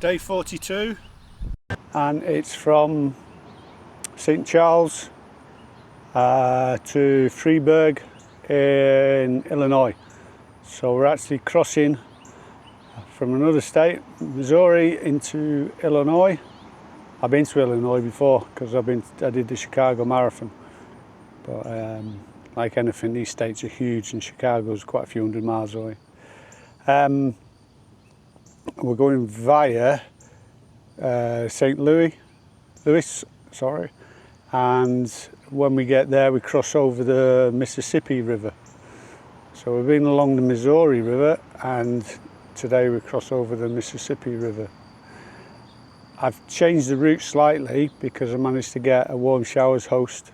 Day 42, and it's from St. Charles to Freeburg in Illinois. So we're actually crossing from another state, Missouri, into Illinois. I've been to Illinois before because I did the Chicago Marathon, but like anything, these states are huge, and Chicago's quite a few hundred miles away. We're going via St. Louis, and when we get there we cross over the Mississippi River. So we've been along the Missouri River, and today we cross over the Mississippi River. I've changed the route slightly because I managed to get a warm showers host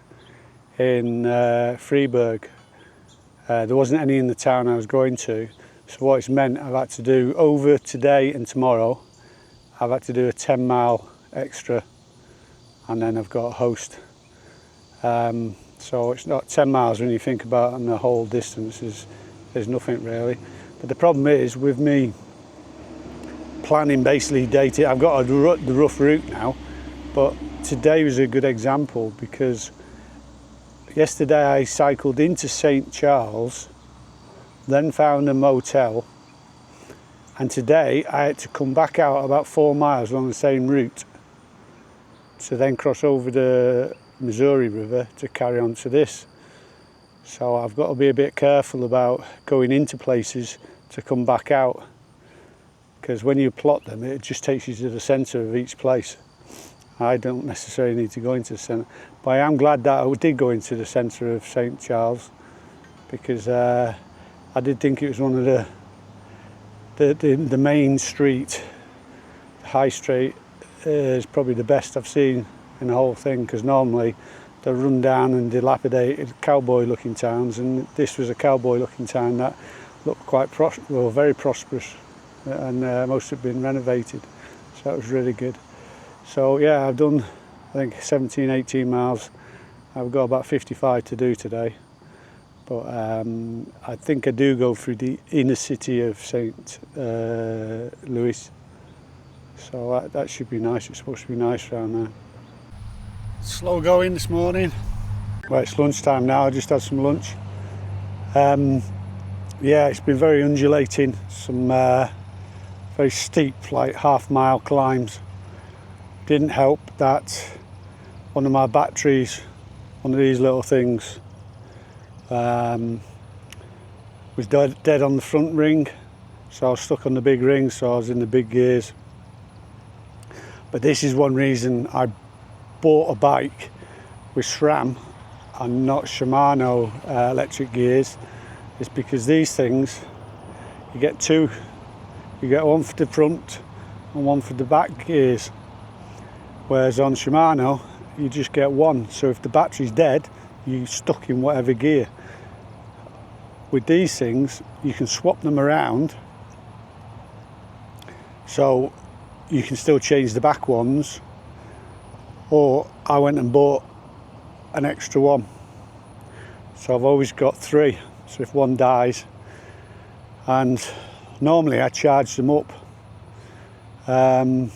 in Freeburg. There wasn't any in the town I was going to. So what it's meant, I've had to do over today and tomorrow, I've had to do a 10-mile extra, and then I've got a host. So it's not 10 miles when you think about it, and the whole distance there's nothing really. But the problem is with me planning basically I've got the rough route now, but today was a good example because yesterday I cycled into St. Charles, then found a motel, and today I had to come back out about 4 miles along the same route to then cross over the Missouri River to carry on to this. So I've got to be a bit careful about going into places to come back out, because when you plot them it just takes you to the centre of each place. I don't necessarily need to go into the centre, but I am glad that I did go into the centre of St. Charles, because I did think it was one of the main street, the high street, is probably the best I've seen in the whole thing, because normally they're run down and dilapidated cowboy looking towns, and this was a cowboy looking town that looked quite very prosperous, and most have been renovated, so that was really good. So yeah, I've done I think 17-18 miles. I've got about 55 to do today. But I think I do go through the inner city of St. Louis. So that should be nice. It's supposed to be nice around there. Slow going this morning. Well, it's lunchtime now. I just had some lunch. Yeah, it's been very undulating. Some very steep, like half-mile climbs. Didn't help that one of my batteries, one of these little things, was dead on the front ring, so I was stuck on the big ring, so I was in the big gears. But this is one reason I bought a bike with SRAM and not Shimano electric gears, is because these things, you get two. You get one for the front and one for the back gears, whereas on Shimano you just get one, so if the battery's dead you're stuck in whatever gear. With these things you can swap them around, so you can still change the back ones, or I went and bought an extra one, so I've always got three, so if one dies. And normally I charge them up, and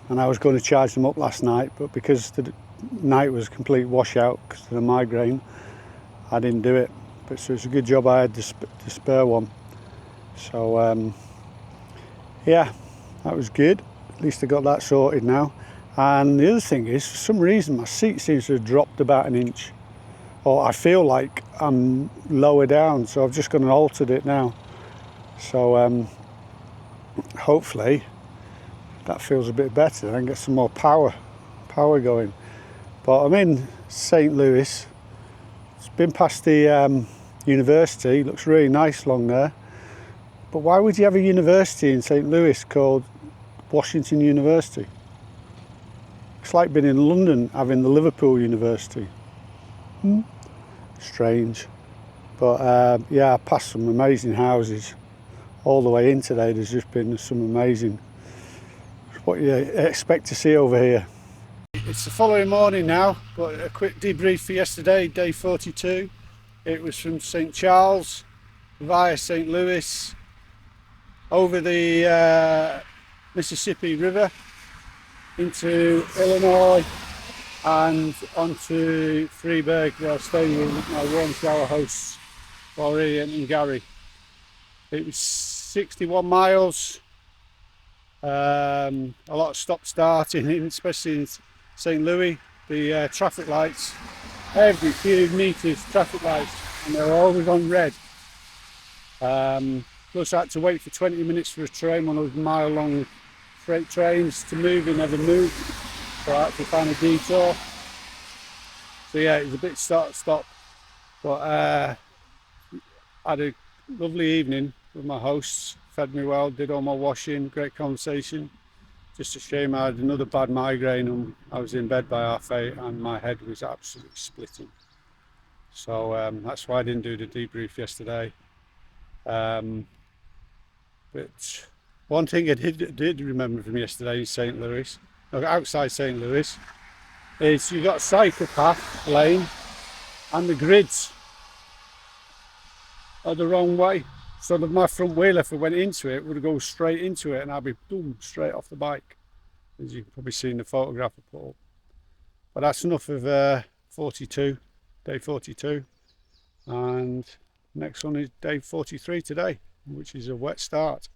I was going to charge them up last night, but because the night was a complete washout because of the migraine, I didn't do it. But so it's a good job I had the spare one. So yeah, that was good. At least I got that sorted now. And the other thing is, for some reason my seat seems to have dropped about an inch, or I feel like I'm lower down, so I've just gone and altered it now. So hopefully that feels a bit better and get some more power going. But I'm in St. Louis. It's been past the university. Looks really nice along there. But why would you have a university in St. Louis called Washington University? It's like being in London having the Liverpool University. Strange. But yeah, I passed some amazing houses all the way in today. There's just been some amazing, what you expect to see over here. It's the following morning now, but a quick debrief for yesterday, day 42. It was from St. Charles via St. Louis over the Mississippi River into Illinois and onto Freeburg, where I was staying with my warm shower hosts, Laurie and Gary. It was 61 miles, a lot of stop-starting, especially in St. Louis. The traffic lights, every few metres traffic lights, and they're always on red. Plus I had to wait for 20 minutes for a train, one of those mile-long freight trains to move. It never moved, so I had to find a detour. So yeah, it was a bit stop, but I had a lovely evening with my hosts, fed me well, did all my washing, great conversation. Just a shame I had another bad migraine and I was in bed by 8:30 and my head was absolutely splitting. So that's why I didn't do the debrief yesterday. But one thing I did remember from yesterday in St. Louis, outside St. Louis, is you got a psychopath lane and the grids are the wrong way. So my front wheel, if it went into it, would go straight into it and I'd be boom, straight off the bike. As you can probably see in the photograph I put up. But that's enough of 42, day 42. And next one is day 43 today, which is a wet start.